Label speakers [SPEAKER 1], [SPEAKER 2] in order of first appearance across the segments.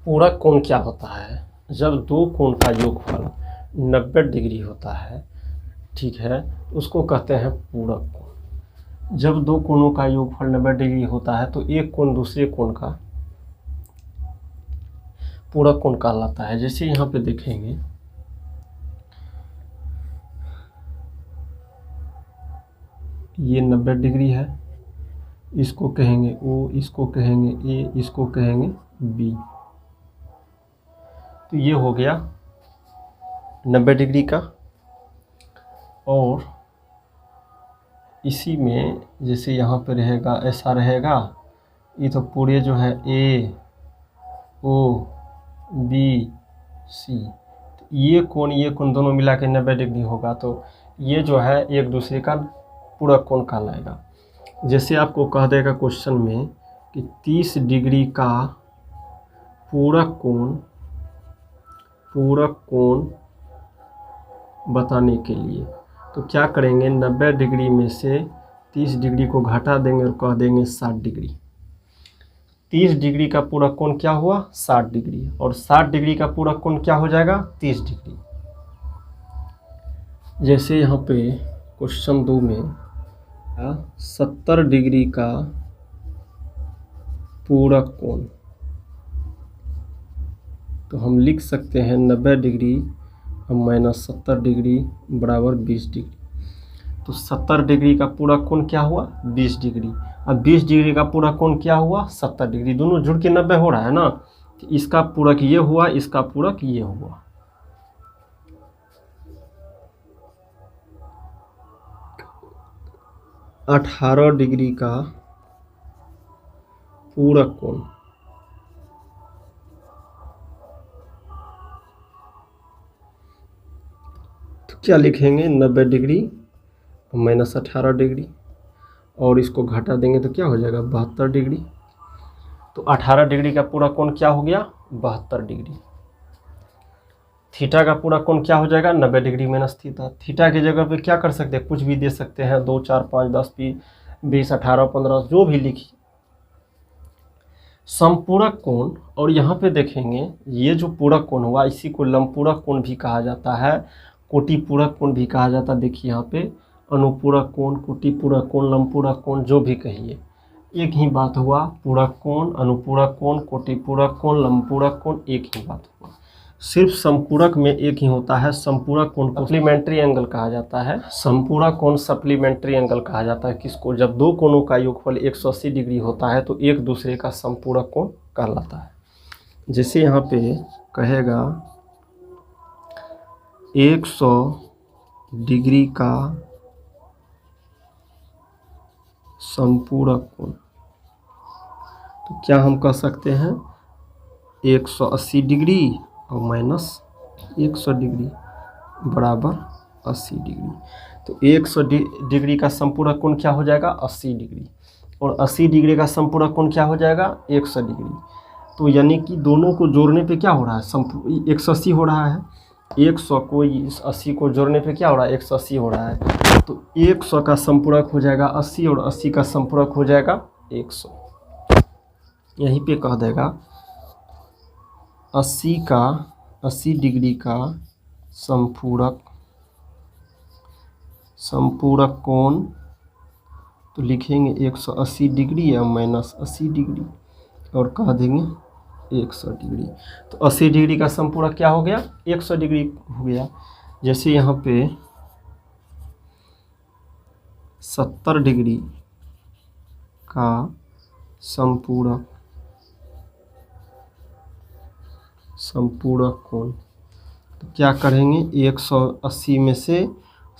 [SPEAKER 1] पूरक कोण क्या होता है? जब दो कोण का योगफल 90 डिग्री होता है, ठीक है, उसको कहते हैं पूरक कोण। जब दो कोणों का योगफल 90 डिग्री होता है तो एक कोण दूसरे कोण का पूरक कोण कहलाता है। जैसे यहाँ पे देखेंगे, ये 90 डिग्री है, इसको कहेंगे O, इसको कहेंगे A, इसको कहेंगे B। तो ये हो गया 90 डिग्री का। और इसी में जैसे यहाँ पे रहेगा, ऐसा रहेगा, ये तो पूरे जो है A, O, B, C, तो ये कोण दोनों मिला के 90 डिग्री होगा। तो ये जो है एक दूसरे का पूरक कोण कहलाएगा। जैसे आपको कह देगा क्वेश्चन में कि 30 डिग्री का पूरक कोण बताने के लिए, तो क्या करेंगे, 90 डिग्री में से 30 डिग्री को घटा देंगे और कह देंगे 60 डिग्री। 30 डिग्री का पूरक कोण क्या हुआ? 60 डिग्री। और 60 डिग्री का पूरक कोण क्या हो जाएगा? 30 डिग्री। जैसे यहाँ पे क्वेश्चन 2 में 70 डिग्री का पूरक कोण, तो हम लिख सकते हैं 90 डिग्री माइनस 70 डिग्री बराबर 20 डिग्री। तो 70 डिग्री का पूरक कोण क्या हुआ? 20 डिग्री। अब 20 डिग्री का पूरक कोण क्या हुआ? 70 डिग्री। दोनों जुड़ के 90 हो रहा है ना, तो इसका पूरक ये हुआ, इसका पूरक ये हुआ। तो 18 डिग्री का पूरक कोण, तो क्या लिखेंगे? 90 डिग्री माइनस 18 डिग्री, और इसको घटा देंगे तो क्या हो जाएगा? 72 डिग्री। तो 18 डिग्री का पूरक कोण क्या हो गया? 72 डिग्री। थीटा का पूरक कोण क्या हो जाएगा? 90 डिग्री माइनस थीटा। थीटा की जगह पे क्या कर सकते हैं? कुछ भी दे सकते हैं, 2, 4, 5, 10, 20, 18, 15, जो भी लिखिए। समपूरक कोण, और यहाँ पे देखेंगे ये जो पूरक कोण हुआ इसी को लंबपूरक कोण भी कहा जाता है, कोटि पूरक कोण भी कहा जाता है। देखिए यहाँ पे अनुपूरक कोण, कोटि पूरक कोण, लंबपूरक कोण, जो भी कहिए एक ही बात हुआ। पूरक कोण, अनुपूरक कोण, कोटि पूरक कोण, लंबपूरक कोण, एक ही बात हुआ। सिर्फ समपूरक में एक ही होता है, समपूरक कोण को सप्लीमेंट्री एंगल कहा जाता है। समपूरक कोण सप्लीमेंट्री एंगल कहा जाता है किसको? जब दो कोणों का योगफल 180 डिग्री होता है तो एक दूसरे का समपूरक कोण कहलाता है। जैसे यहाँ पे कहेगा 100 डिग्री का समपूरक कोण, तो क्या हम कह सकते हैं? 180 डिग्री और माइनस 100 डिग्री बराबर 80 डिग्री। तो 100 डिग्री का समपूरक कोण क्या हो जाएगा? 80 डिग्री। और 80 डिग्री का समपूरक कोण क्या हो जाएगा? 100 डिग्री। तो यानी कि दोनों को जोड़ने पे क्या हो रहा है? 180 हो रहा है। 100 को 80 को जोड़ने पे क्या हो रहा है? 180 हो रहा है। तो 100 का समपूरक हो जाएगा 80 और 80 का समपूरक हो जाएगा 100। यहीं पे कह देगा 80 डिग्री का समपूरक कोण, तो लिखेंगे 180 डिग्री या माइनस 80 डिग्री और कह देंगे 100 डिग्री। तो 80 डिग्री का समपूरक क्या हो गया? 100 डिग्री हो गया। जैसे यहाँ पे 70 डिग्री का समपूरक कोण, तो क्या करेंगे? 180 में से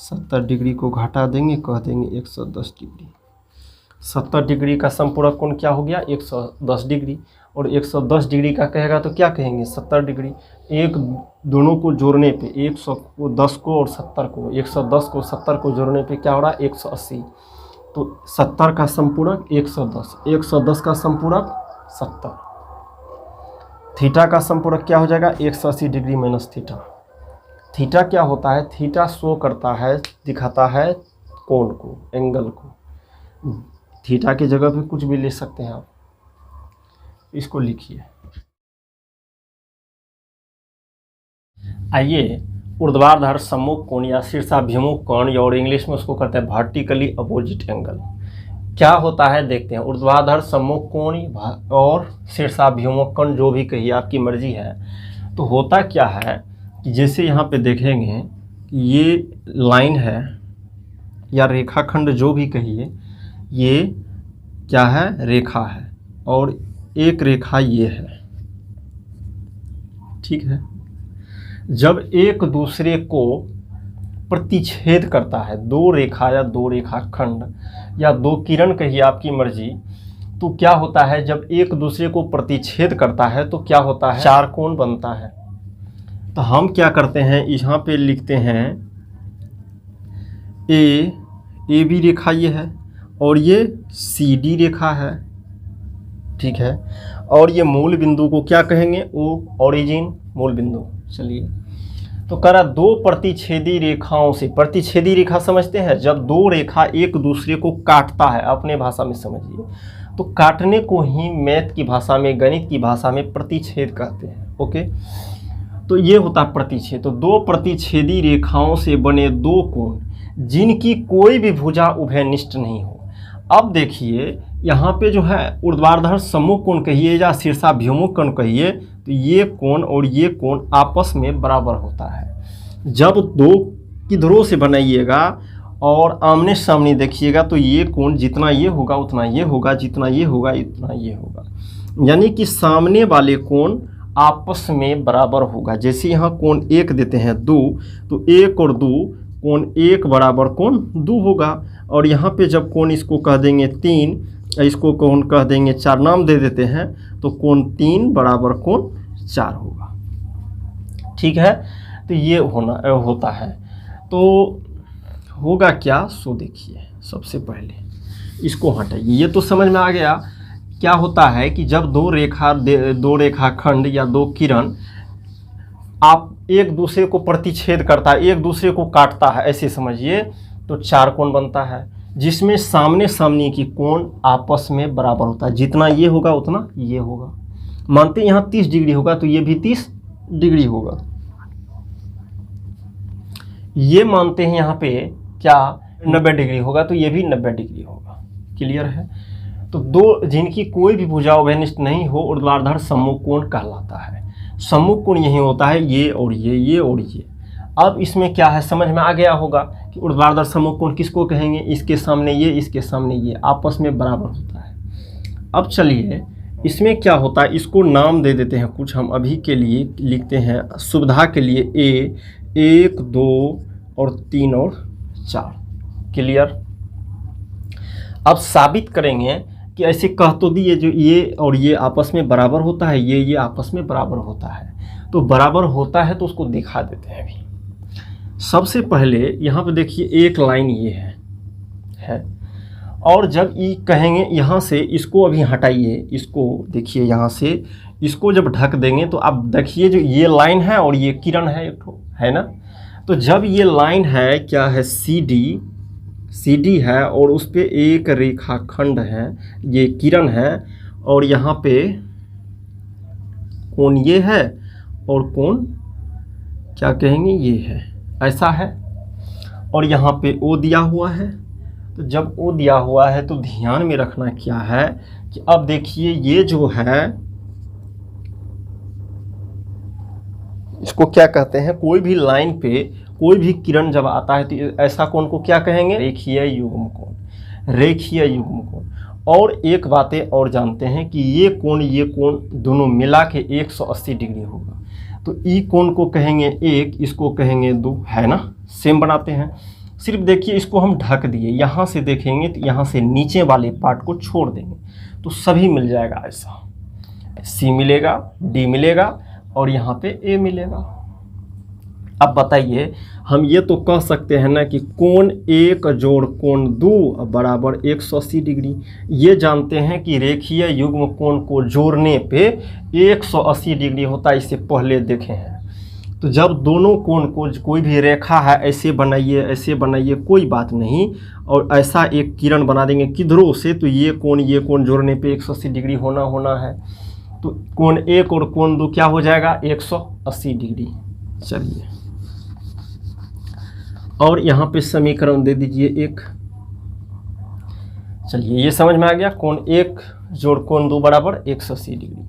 [SPEAKER 1] 70 डिग्री को घटा देंगे, कह देंगे 110 डिग्री। 70 डिग्री का समपूरक कोण क्या हो गया? 110 डिग्री। और 110 डिग्री का कहेगा तो क्या कहेंगे? 70 डिग्री। एक दोनों को जोड़ने पे 100 को 10 को और 70 को, 110 को 70 को जोड़ने पे क्या हो रहा है? 180। तो 70 का समपूरक 110, 110 का समपूरक 70। थीटा का समपूरक क्या हो जाएगा? 180 डिग्री माइनस थीटा। थीटा क्या होता है? थीटा शो करता है, दिखाता है कोण को, एंगल को। थीटा की जगह पे कुछ भी ले सकते हैं आप। इसको लिखिए। आइए ऊर्ध्वाधर सम्मुख कोण या शीर्षाभिमुख कोण, या और इंग्लिश में उसको कहते हैं वर्टिकली अपोजिट एंगल, क्या होता है देखते हैं। ऊर्ध्वाधर सम्मुख कोण और शीर्षाभिमुख कोण, जो भी कहिए आपकी मर्जी है। तो होता क्या है कि जैसे यहाँ पे देखेंगे ये लाइन है या रेखाखंड, जो भी कहिए, ये क्या है, रेखा है, और एक रेखा ये है, ठीक है। जब एक दूसरे को प्रतिच्छेद करता है, दो रेखा या दो रेखाखंड या दो किरण कहिए आपकी मर्जी, तो क्या होता है, जब एक दूसरे को प्रतिच्छेद करता है तो क्या होता है, चार कोण बनता है। तो हम क्या करते हैं, यहाँ पे लिखते हैं ए बी रेखा ये है, और ये सी डी रेखा है, ठीक है। और ये मूल बिंदु को क्या कहेंगे, ओ ओरिजिन, मूल बिंदु। चलिए, तो करा दो प्रतिच्छेदी रेखाओं से, प्रतिच्छेदी रेखा समझते हैं, जब दो रेखा एक दूसरे को काटता है, अपने भाषा में समझिए, तो काटने को ही मैथ की भाषा में, गणित की भाषा में प्रतिच्छेद कहते हैं। ओके, तो ये होता है प्रतिच्छेद। तो दो प्रतिच्छेदी रेखाओं से बने दो कोण जिनकी कोई भी भुजा उभयनिष्ठ नहीं हो। अब देखिए यहाँ पे जो है ऊर्ध्वाधर सम्मुख कोण कहिए या शीर्षाभिमुख कोण कहिए, तो ये कोण और ये कोण आपस में बराबर होता है। जब दो किधरों से बनाइएगा और आमने सामने देखिएगा, तो ये कोण जितना ये होगा उतना ये होगा, जितना ये होगा इतना ये होगा, यानी कि सामने वाले कोण आपस में बराबर होगा। जैसे यहाँ कोण एक देते हैं दो, तो एक और दो कोण एक बराबर कोण दो होगा। और यहाँ पे जब कोण इसको कह देंगे तीन, इसको कोण कह देंगे चार, नाम दे देते हैं, तो कोण तीन बराबर कोण चार होगा, ठीक है। तो ये होता है। तो होगा क्या, सो देखिए, सबसे पहले इसको हटाइए, ये तो समझ में आ गया। क्या होता है कि जब दो रेखाखंड या दो किरण आप एक दूसरे को प्रतिच्छेद करता है, एक दूसरे को काटता है, ऐसे समझिए, तो चार कोण बनता है, जिसमें सामने सामने की कोण आपस में बराबर होता है। जितना ये होगा उतना ये होगा। मानते हैं यहाँ 30 डिग्री होगा, तो ये भी 30 डिग्री होगा। ये मानते हैं यहाँ पे क्या 90 डिग्री होगा, तो ये भी 90 डिग्री होगा। क्लियर है। तो दो जिनकी कोई भी भुजा उभयनिष्ठ नहीं हो, ऊर्ध्वाधर सम्मुख कोण कहलाता है। सम्मुख कोण यही होता है, ये और ये और ये। अब इसमें क्या है, समझ में आ गया होगा कि ऊर्ध्वाधर सम्मुख कोण किसको कहेंगे, इसके सामने ये, इसके सामने ये, आपस में बराबर होता है। अब चलिए इसमें क्या होता है, इसको नाम दे देते हैं कुछ, हम अभी के लिए लिखते हैं सुविधा के लिए ए, 1 2 और 3 और 4। क्लियर। अब साबित करेंगे कि ऐसे कह तो दिए, जो ये और ये आपस में बराबर होता है, ये आपस में बराबर होता है, तो बराबर होता है, तो उसको दिखा देते हैं अभी। सबसे पहले यहाँ पे देखिए एक लाइन ये है, और जब ये कहेंगे यहाँ से, इसको अभी हटाइए, इसको देखिए यहाँ से, इसको जब ढक देंगे तो आप देखिए जो ये लाइन है और ये किरण है, एक है ना। तो जब ये लाइन है, क्या है, सी डी है, और उस पर एक रेखाखंड है, ये किरण है, और यहाँ पे कोण ये है और कोण क्या कहेंगे ये है, ऐसा है, और यहाँ पे ओ दिया हुआ है। तो जब ओ दिया हुआ है तो ध्यान में रखना क्या है कि अब देखिए ये जो है, इसको क्या कहते हैं, कोई भी लाइन पे कोई भी किरण जब आता है तो ऐसा कोण को क्या कहेंगे, रेखीय युग्म कोण, रेखीय युग्म कोण। और एक बातें और जानते हैं कि ये कोण दोनों मिला के 180 डिग्री होगा। तो ई कोण को कहेंगे 1, इसको कहेंगे 2, है ना, सेम बनाते हैं। सिर्फ देखिए इसको हम ढक दिए, यहाँ से देखेंगे तो यहाँ से नीचे वाले पार्ट को छोड़ देंगे तो सभी मिल जाएगा। ऐसा सी मिलेगा, डी मिलेगा, और यहाँ पे ए मिलेगा। अब बताइए, हम ये तो कह सकते हैं ना कि कोण 1 जोड़ कोण 2 बराबर 180 डिग्री। ये जानते हैं कि रेखीय युग्म कोण को जोड़ने पे 180 डिग्री होता है, इससे पहले देखे हैं। तो जब दोनों कोण को, कोई भी रेखा है, ऐसे बनाइए, कोई बात नहीं, और ऐसा एक किरण बना देंगे किधरों से, तो ये कोण जोड़ने पे 180 डिग्री होना है। तो कोण 1 और कोण 2 क्या हो जाएगा, 180 डिग्री। चलिए, और यहाँ पे समीकरण दे दीजिए एक। चलिए, ये समझ में आ गया, कोण 1 जोड़ कोण 2 बराबर 180 डिग्री।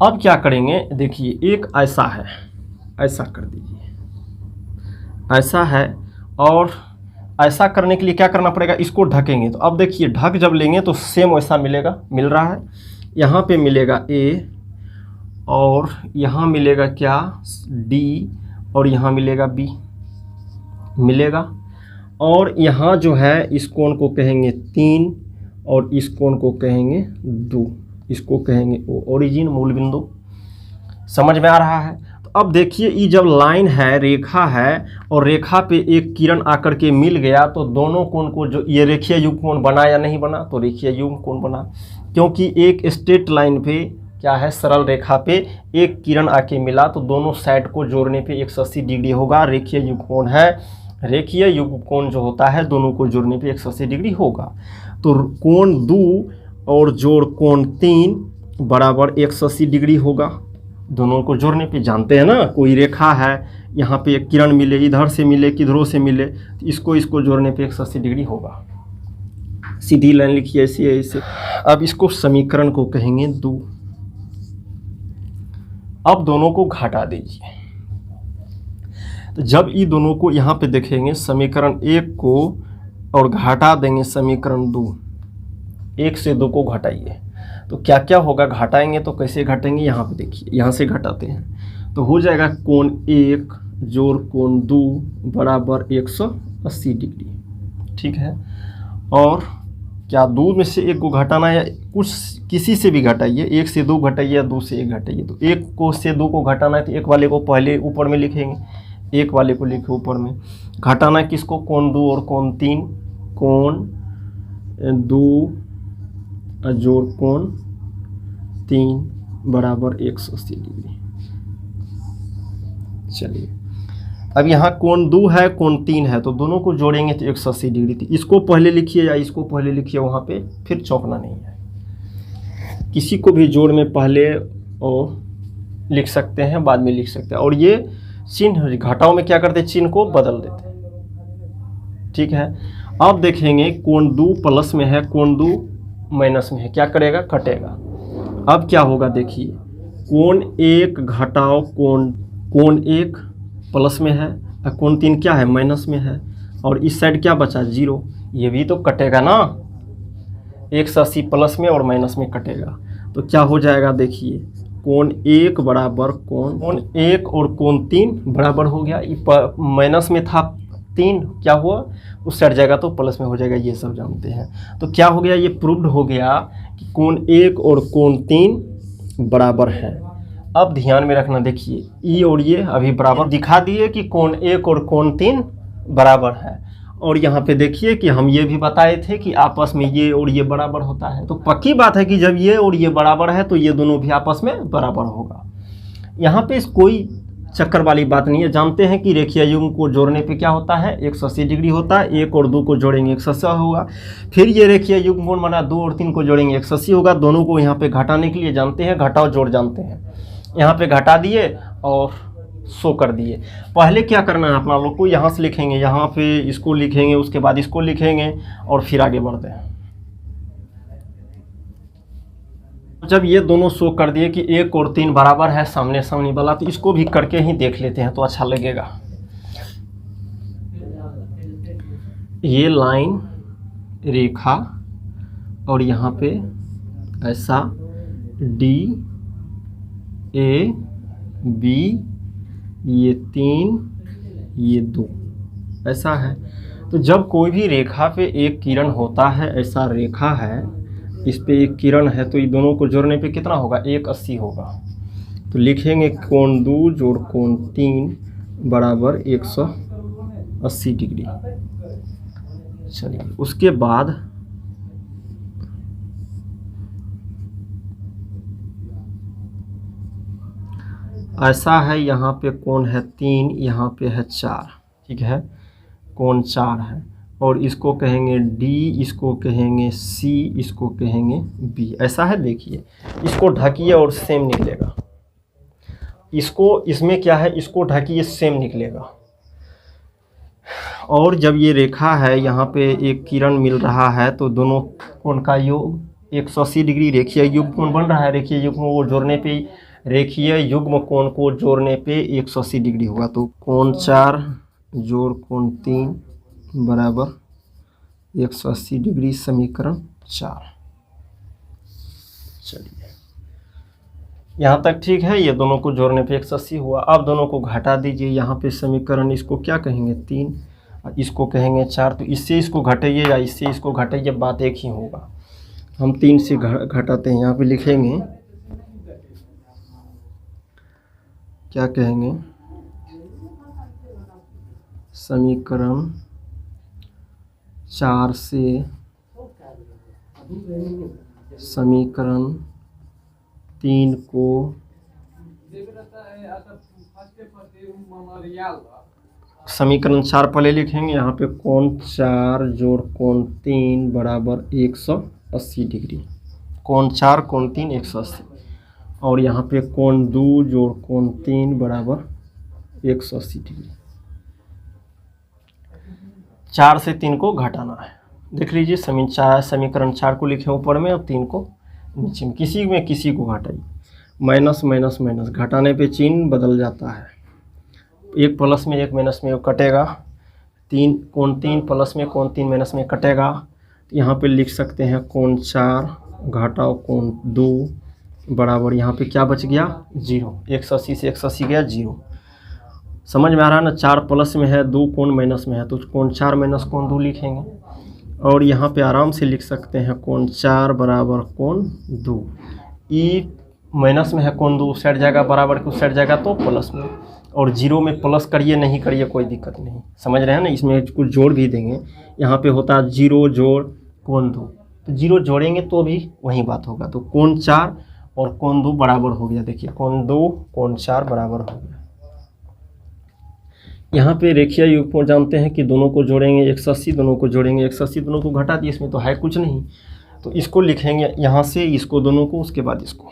[SPEAKER 1] अब क्या करेंगे, देखिए एक ऐसा है, ऐसा कर दीजिए, ऐसा है, और ऐसा करने के लिए क्या करना पड़ेगा, इसको ढकेंगे। तो अब देखिए ढक जब लेंगे तो सेम वैसा मिलेगा, मिल रहा है। यहाँ पे मिलेगा A, और यहाँ मिलेगा क्या, D, और यहाँ मिलेगा B मिलेगा। और यहाँ जो है इस कोण को कहेंगे 3, और इस कोण को कहेंगे 2, इसको कहेंगे O, ओरिजिन मूल बिंदु। समझ में आ रहा है। तो अब देखिए ये जब लाइन है, रेखा है, और रेखा पे एक किरण आकर के मिल गया, तो दोनों कोण को जो ये रेखीय युग्म कोण बना या नहीं बना, तो रेखीय युग्म कोण बना, क्योंकि एक स्ट्रेट लाइन पे क्या है, सरल रेखा पे एक किरण आके मिला, तो दोनों साइड को जोड़ने पे 180 डिग्री होगा, रेखीय युग्म कोण है। रेखीय युग्म कोण जो होता है दोनों को जोड़ने पे 180 डिग्री होगा। तो कोण 2 और जोड़ कोण 3 बराबर 180 डिग्री होगा, दोनों को जोड़ने पे। जानते हैं ना, कोई रेखा है, यहाँ पे एक किरण मिले, इधर से मिले, किधरों से मिले, तो इसको जोड़ने पे 180 डिग्री होगा। सीधी लाइन लिखिए ऐसे ऐसे। अब इसको समीकरण को कहेंगे 2। अब दोनों को घटा दीजिए। तो जब ये दोनों को यहाँ पे देखेंगे, समीकरण 1 को और घटा देंगे समीकरण 2, 1 से 2 को घटाइए तो क्या क्या होगा, घटाएंगे तो कैसे घटेंगे, यहाँ पे देखिए, यहाँ से घटाते हैं तो हो जाएगा कोण 1 जोड़ कोण 2 बराबर 180 डिग्री। ठीक है, और क्या 2 में से 1 को घटाना है, कुछ किसी से भी घटाइए, 1 से 2 घटाइए या 2 से 1 घटाइए। तो 1 को से 2 को घटाना है तो 1 वाले को पहले ऊपर में लिखेंगे, 1 वाले को लिखे ऊपर में। घटाना है किसको, कोण 2 और कोण 3, कोण 2 जोड़ कोण 3 बराबर 180 डिग्री। चलिए, अब यहाँ कोण 2 है, कोण 3 है, तो दोनों को जोड़ेंगे तो 180 डिग्री थी। इसको पहले लिखिए या इसको पहले लिखिए, वहाँ पे फिर चौंकना नहीं है। किसी को भी जोड़ में पहले और लिख सकते हैं, बाद में लिख सकते हैं। और ये चिन्ह घटाव में क्या करते हैं, चिन्ह को बदल देते हैं। ठीक है, अब देखेंगे कोण 2 प्लस में है, कोण 2 माइनस में है, क्या करेगा, कटेगा। अब क्या होगा, देखिए कोण 1 घटाव कोण 1 प्लस में है, और कोण 3 क्या है, माइनस में है, और इस साइड क्या बचा, 0, ये भी तो कटेगा ना, 180 प्लस में और माइनस में कटेगा। तो क्या हो जाएगा, देखिए कोण 1 बराबर कोण 1 और कोण 3 बराबर हो गया। माइनस में था 3, क्या हुआ, उस साइड जाएगा तो प्लस में हो जाएगा, ये सब जानते हैं। तो क्या हो गया, ये प्रूव्ड हो गया कि कोण 1 और कोण 3 बराबर है। अब ध्यान में रखना, देखिए ई और ये अभी बराबर दिखा दिए कि कोण 1 और कोण 3 बराबर है। और यहाँ पे देखिए कि हम ये भी बताए थे कि आपस में ये और ये बराबर होता है। तो पक्की बात है कि जब ये और ये बराबर है तो ये दोनों भी आपस में बराबर होगा। यहाँ पे कोई चक्कर वाली बात नहीं है। जानते हैं कि रेखीय युग्म को जोड़ने पे क्या होता है, 180 डिग्री होता है। 1 और 2 को जोड़ेंगे 180 होगा। फिर ये रेखीय युग्म कोण बना, 2 और 3 को जोड़ेंगे 180 होगा। दोनों को यहाँ पे घटाने के लिए जानते हैं, घटाओ जोड़ जानते हैं। यहाँ पे घटा दिए और शो कर दिए। पहले क्या करना है, अपना लोग को यहाँ से लिखेंगे, यहाँ पे इसको लिखेंगे, उसके बाद इसको लिखेंगे और फिर आगे बढ़ते हैं। जब ये दोनों शो कर दिए कि 1 और 3 बराबर है सामने सामने वाला, तो इसको भी करके ही देख लेते हैं तो अच्छा लगेगा। ये लाइन रेखा और यहाँ पे ऐसा D A B, ये 3 ये 2 ऐसा है। तो जब कोई भी रेखा पे एक किरण होता है, ऐसा रेखा है, इस पे एक किरण है, तो ये दोनों को जोड़ने पे कितना होगा, 180 होगा। तो लिखेंगे कोण 2 जोड़ कोण 3 बराबर 180 डिग्री। चलिए, उसके बाद ऐसा है, यहाँ पे कोण है 3, यहाँ पे है 4। ठीक है, कोण 4 है और इसको कहेंगे D, इसको कहेंगे C, इसको कहेंगे B। ऐसा है, देखिए इसको ढकिए और सेम निकलेगा। इसको, इसमें क्या है, इसको ढकिए सेम निकलेगा। और जब ये रेखा है यहाँ पे एक किरण मिल रहा है तो दोनों कोण का योग 180 डिग्री रेखीय युग्म कोण बन रहा है। रेखीय युग्म को जोड़ने पे, रेखीय युग्म कोण को जोड़ने पे 180 डिग्री होगा। तो कोण 4 जोड़ कोण 3 बराबर 180 डिग्री, समीकरण 4। चलिए यहाँ तक ठीक है। ये दोनों को जोड़ने पे 180 हुआ। अब दोनों को घटा दीजिए। यहाँ पे समीकरण इसको क्या कहेंगे 3, इसको कहेंगे 4। तो इससे इसको घटाइए या इससे इसको घटाइए, बात एक ही होगा। हम 3 से घटाते हैं। यहाँ पे लिखेंगे, क्या कहेंगे, समीकरण 4 से समीकरण 3 को समीकरण 4 पहले लिखेंगे। यहाँ पे कोण 4 जोड़ कोण 3 बराबर 180 डिग्री। कोण 4 कोण 3 180। और यहाँ पे कोण 2 जोड़ कोण 3 बराबर 180 डिग्री। 4 से 3 को घटाना है। देख लीजिए, समीकरण 4 को लिखे ऊपर में और 3 को नीचे में। किसी को घटाइए। माइनस माइनस माइनस, घटाने पे चिन्ह बदल जाता है। एक प्लस में एक माइनस में कटेगा। 3 कोण 3 प्लस में कोण 3 माइनस में कटेगा। यहाँ पे लिख सकते हैं कोण 4 घटाओ कोण 2 बराबर, यहाँ पे क्या बच गया 0। 180 से 180 गया 0। समझ में आ रहा है ना। 4 प्लस में है, 2 कोण माइनस में है, तो कोण 4 माइनस कोण 2 लिखेंगे। और यहाँ पे आराम से लिख सकते हैं कोण 4 बराबर कोण 2। ई माइनस में है कोण 2 उस साइड जाएगा, बराबर के उस साइड जाएगा तो प्लस में। और 0 में प्लस करिए नहीं करिए कोई दिक्कत नहीं। समझ रहे हैं ना। इसमें कुछ जोड़ भी देंगे। यहाँ पे होता है 0 जोड़ कोण 2, तो 0 जोड़ेंगे तो भी वही बात होगा। तो कोण 4 और कोण 2 बराबर हो गया। देखिए कोण 2 कोण 4 बराबर हो गया। यहाँ पे रेखीय युग्म जानते हैं कि दोनों को जोड़ेंगे 180, दोनों को जोड़ेंगे 180, दोनों को घटा दिए। इसमें तो है कुछ नहीं, तो इसको लिखेंगे यहाँ से, इसको दोनों को, उसके बाद इसको।